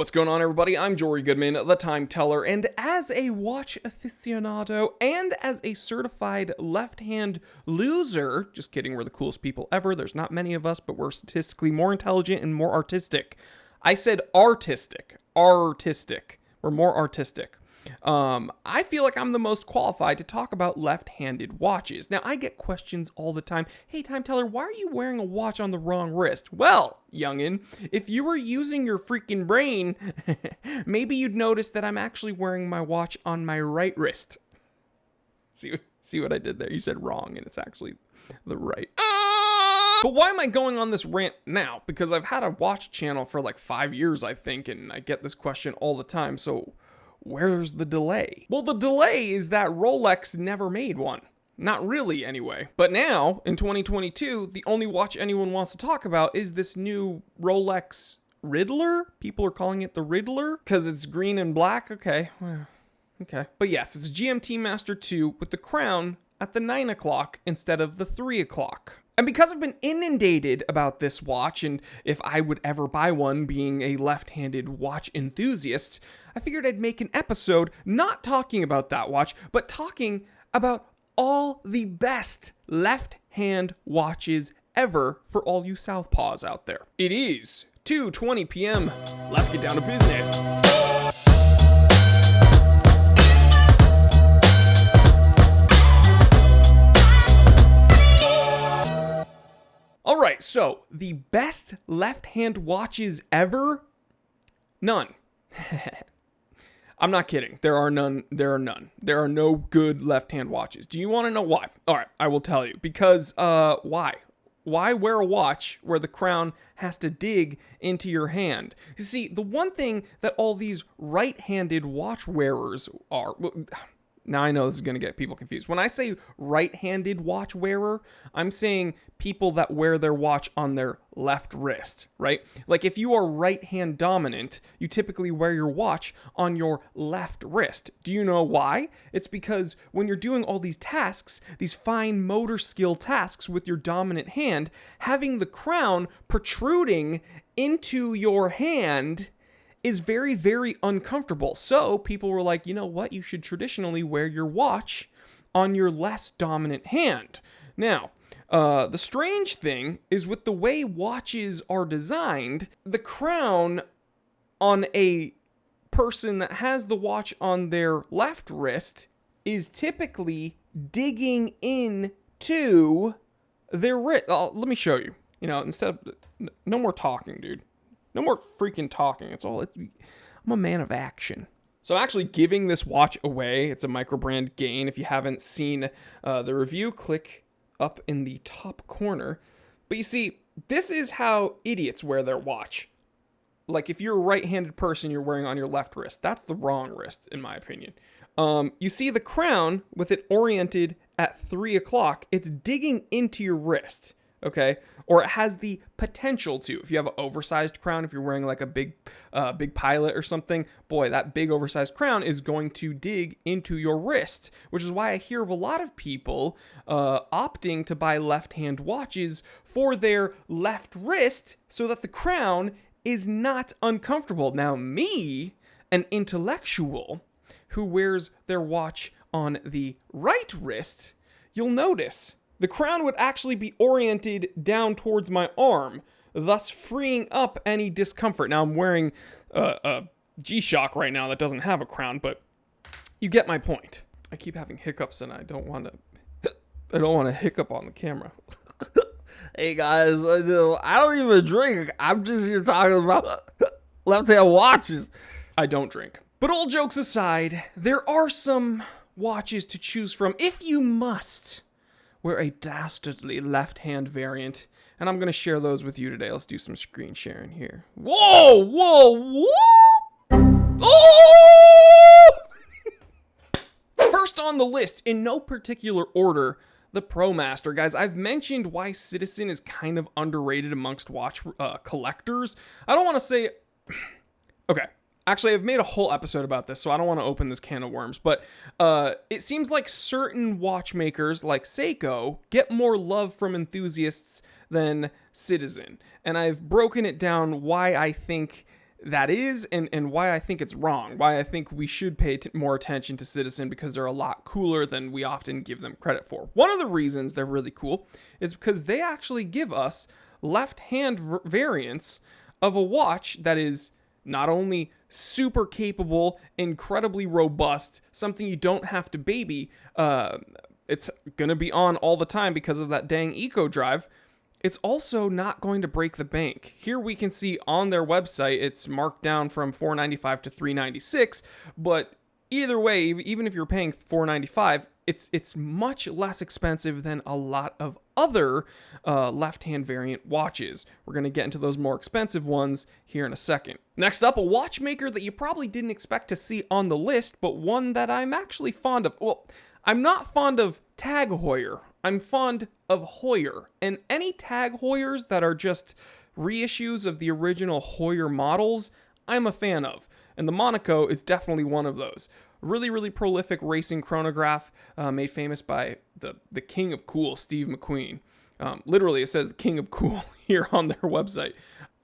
What's going on, everybody? I'm Jory Goodman, the Time Teller, and as a watch aficionado and as a certified left-hand loser, just kidding, we're the coolest people ever. There's not many of us, but we're statistically more intelligent and more artistic. I said artistic. We're more artistic. I feel like I'm the most qualified to talk about left-handed watches. Now, I get questions all the time. Hey, Time Teller, why are you wearing a watch on the wrong wrist? Well, youngin', if you were using your freaking brain, maybe you'd notice that I'm actually wearing my watch on my right wrist. See what I did there? You said wrong, and it's actually the right. But why am I going on this rant now? Because I've had a watch channel for like 5 years, I think, and I get this question all the time, so where's the delay? Well, the delay is that Rolex never made one. Not really, anyway. But now, in 2022, the only watch anyone wants to talk about is this new Rolex Riddler. People are calling it the Riddler because it's green and black. Okay. But yes, it's a GMT Master 2 with the crown at the 9 o'clock instead of the 3 o'clock. And because I've been inundated about this watch, and if I would ever buy one, being a left-handed watch enthusiast, I figured I'd make an episode not talking about that watch, but talking about all the best left-hand watches ever for all you southpaws out there. It is 2:20 p.m. Let's get down to business. All right, so the best left-hand watches ever? None. I'm not kidding. There are none. There are no good left-hand watches. Do you want to know why? All right, I will tell you. Because, why? Why wear a watch where the crown has to dig into your hand? You see, the one thing that all these right-handed watch wearers are... Now I know this is going to get people confused. When I say right-handed watch wearer, I'm saying people that wear their watch on their left wrist, right? Like if you are right-hand dominant, you typically wear your watch on your left wrist. Do you know why? It's because when you're doing all these tasks, these fine motor skill tasks with your dominant hand, having the crown protruding into your hand is very, very uncomfortable. So people were like, you know what? You should traditionally wear your watch on your less dominant hand. Now, the strange thing is with the way watches are designed, the crown on a person that has the watch on their left wrist is typically digging into their wrist. Let me show you. You know, instead of, no more talking, dude. No more freaking talking. I'm a man of action. So I'm actually giving this watch away. It's a micro-brand gain. If you haven't seen the review, click up in the top corner. But you see, this is how idiots wear their watch. Like if you're a right-handed person, you're wearing on your left wrist. That's the wrong wrist, in my opinion. You see the crown with it oriented at 3 o'clock. It's digging into your wrist. Okay, or it has the potential to. If you have an oversized crown, if you're wearing like a big pilot or something, boy, that big oversized crown is going to dig into your wrist, which is why I hear of a lot of people opting to buy left-hand watches for their left wrist so that the crown is not uncomfortable. Now, me, an intellectual who wears their watch on the right wrist, you'll notice the crown would actually be oriented down towards my arm, thus freeing up any discomfort. Now, I'm wearing a G-Shock right now that doesn't have a crown, but you get my point. I keep having hiccups, and I don't want to hiccup on the camera. Hey, guys, I don't even drink. I'm just here talking about left-hand watches. I don't drink. But all jokes aside, there are some watches to choose from if you must wear a dastardly left-hand variant, and I'm going to share those with you today. Let's do some screen sharing here. Whoa! Oh! First on the list, in no particular order, the ProMaster. Guys, I've mentioned why Citizen is kind of underrated amongst watch collectors. I don't want to say... Okay. Actually, I've made a whole episode about this, so I don't want to open this can of worms, but it seems like certain watchmakers, like Seiko, get more love from enthusiasts than Citizen. And I've broken it down why I think that is, and why I think it's wrong, why I think we should pay more attention to Citizen, because they're a lot cooler than we often give them credit for. One of the reasons they're really cool is because they actually give us left-hand variants of a watch that is not only super capable, incredibly robust, something you don't have to baby, it's going to be on all the time because of that dang eco drive. It's also not going to break the bank. Here we can see on their website, it's marked down from $495 to $396, but either way, even if you're paying $495, it's much less expensive than a lot of other left-hand variant watches. We're going to get into those more expensive ones here in a second. Next up, a watchmaker that you probably didn't expect to see on the list, but one that I'm actually fond of. Well, I'm not fond of Tag Heuer. I'm fond of Heuer. And any Tag Heuers that are just reissues of the original Heuer models, I'm a fan of. And the Monaco is definitely one of those. Really, really prolific racing chronograph, made famous by the king of cool, Steve McQueen. Literally, it says the king of cool here on their website.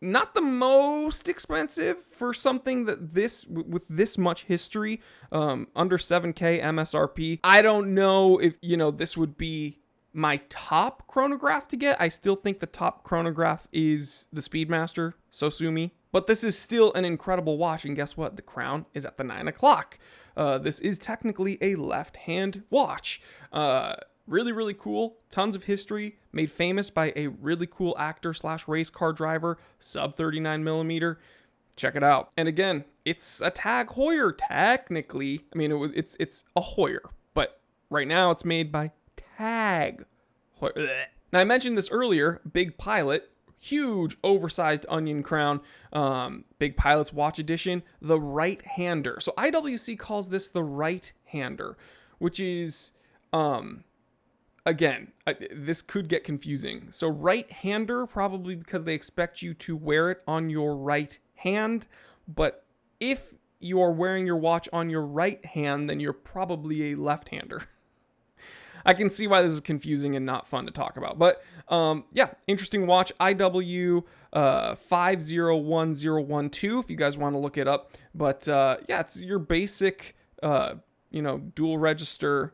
Not the most expensive for something that with this much history, under 7K MSRP. I don't know if, this would be my top chronograph to get. I still think the top chronograph is the Speedmaster Sosumi. But this is still an incredible watch, and guess what? The crown is at the 9 o'clock. This is technically a left-hand watch. Really, really cool. Tons of history. Made famous by a really cool actor / race car driver. Sub 39 millimeter. Check it out. And again, it's a Tag Heuer technically. I mean, it's a Heuer, but right now it's made by Tag Heuer. Now I mentioned this earlier. Big Pilot. Huge oversized onion crown, Big Pilot's watch edition, the right-hander. So IWC calls this the right-hander, which is, again, this could get confusing. So right-hander, probably because they expect you to wear it on your right hand, but if you are wearing your watch on your right hand, then you're probably a left-hander. I can see why this is confusing and not fun to talk about. But yeah, interesting watch. IW 501012 if you guys want to look it up. But yeah, it's your basic dual register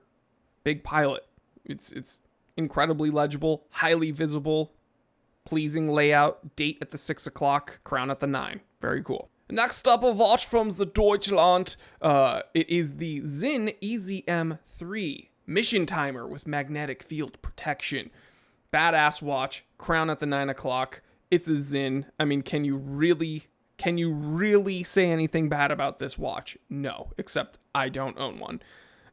Big Pilot. It's incredibly legible, highly visible, pleasing layout, date at the 6 o'clock, crown at the 9. Very cool. Next up, a watch from the Deutschland. It is the Sinn EZM3. Mission timer with magnetic field protection. Badass watch. Crown at the 9 o'clock. It's a Sinn. I mean, can you really say anything bad about this watch? No, except I don't own one.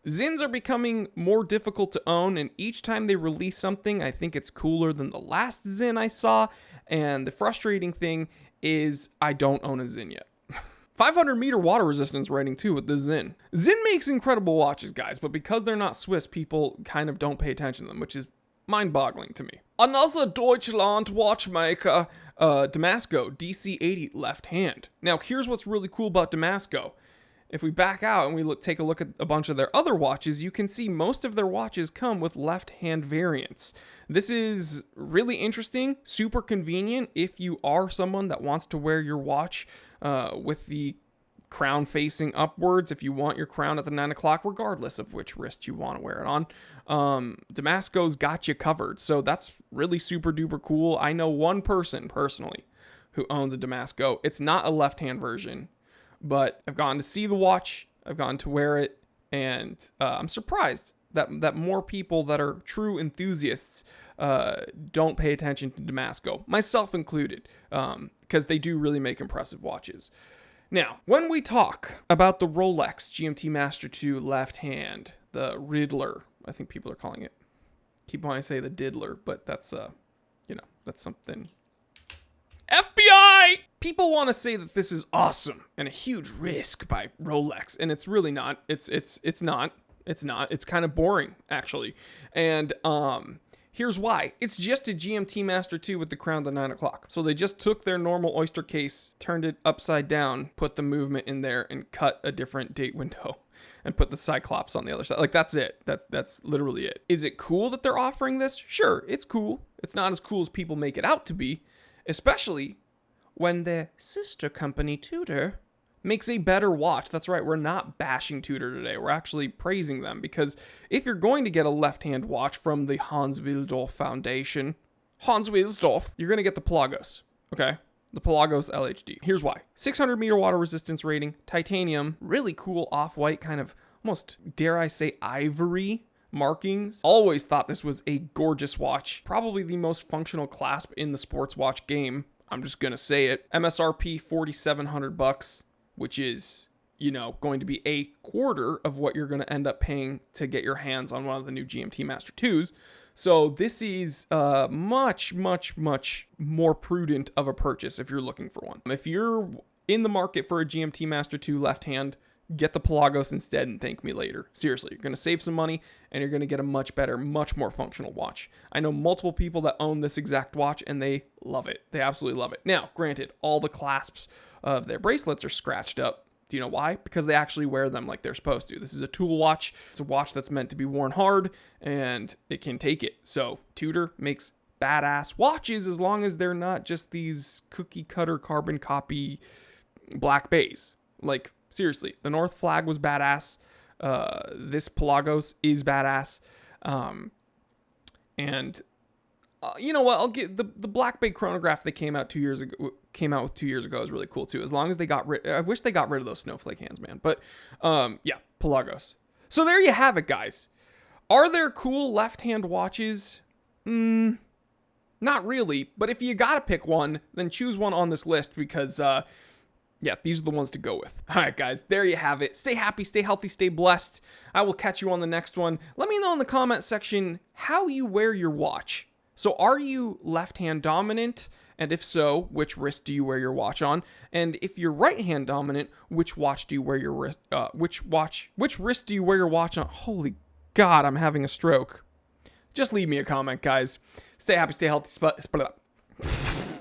Sinns are becoming more difficult to own, and each time they release something, I think it's cooler than the last Sinn I saw. And the frustrating thing is I don't own a Sinn yet. 500 meter water resistance rating too with the Sinn. Sinn makes incredible watches, guys, but because they're not Swiss, people kind of don't pay attention to them, which is mind-boggling to me. Another Deutschland watchmaker, Damasco DC80 left hand. Now, here's what's really cool about Damasco. If we back out and we take a look at a bunch of their other watches, you can see most of their watches come with left-hand variants. This is really interesting, super convenient if you are someone that wants to wear your watch with the crown facing upwards, if you want your crown at the 9 o'clock, regardless of which wrist you want to wear it on. Damasco's got you covered, so that's really super duper cool. I know one person personally who owns a Damasco. It's not a left-hand version, but I've gotten to see the watch, I've gotten to wear it, and I'm surprised that more people that are true enthusiasts don't pay attention to Damasco, myself included, because they do really make impressive watches. Now, when we talk about the Rolex GMT Master 2 left hand, the Riddler, I think people are calling it. Keep wanting to say the Diddler, but that's that's something. FBI! People want to say that this is awesome and a huge risk by Rolex, and it's really not. It's not. It's kind of boring, actually. And here's why. It's just a GMT Master 2 with the crown at the 9 o'clock. So they just took their normal oyster case, turned it upside down, put the movement in there, and cut a different date window, and put the Cyclops on the other side. Like, that's it. That's literally it. Is it cool that they're offering this? Sure, it's cool. It's not as cool as people make it out to be, especially when their sister company Tudor makes a better watch. That's right, we're not bashing Tudor today. We're actually praising them, because if you're going to get a left-hand watch from the Hans Wilsdorf Foundation, Hans Wilsdorf, you're going to get the Pelagos, okay? The Pelagos LHD. Here's why. 600 meter water resistance rating, titanium, really cool off-white, kind of almost, dare I say, ivory markings. Always thought this was a gorgeous watch. Probably the most functional clasp in the sports watch game. I'm just gonna say it. MSRP $4,700, which is, you know, going to be a quarter of what you're gonna end up paying to get your hands on one of the new GMT Master 2s. So this is much, much, much more prudent of a purchase if you're looking for one. If you're in the market for a GMT Master 2 left hand, get the Pelagos instead and thank me later. Seriously, you're going to save some money and you're going to get a much better, much more functional watch. I know multiple people that own this exact watch and they love it. They absolutely love it. Now, granted, all the clasps of their bracelets are scratched up. Do you know why? Because they actually wear them like they're supposed to. This is a tool watch. It's a watch that's meant to be worn hard and it can take it. So Tudor makes badass watches as long as they're not just these cookie cutter carbon copy black bays. Like, seriously, the North Flag was badass. This Pelagos is badass. You know what? I'll get the Black Bay chronograph they came out 2 years ago. Came out with 2 years ago is really cool too. As long as they got rid, I wish they got rid of those snowflake hands, man. But yeah, Pelagos. So there you have it, guys. Are there cool left-hand watches? Not really. But if you gotta pick one, then choose one on this list because yeah, these are the ones to go with. All right, guys, there you have it. Stay happy, stay healthy, stay blessed. I will catch you on the next one. Let me know in the comment section how you wear your watch. So are you left-hand dominant? And if so, which wrist do you wear your watch on? And if you're right-hand dominant, which watch do you wear your wrist? Which wrist do you wear your watch on? Holy God, I'm having a stroke. Just leave me a comment, guys. Stay happy, stay healthy.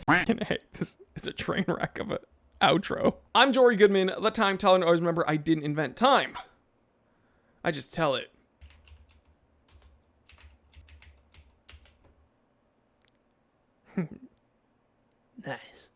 Hey, this is a train wreck of a outro. I'm Jory Goodman, the time teller, and always remember I didn't invent time. I just tell it. Nice.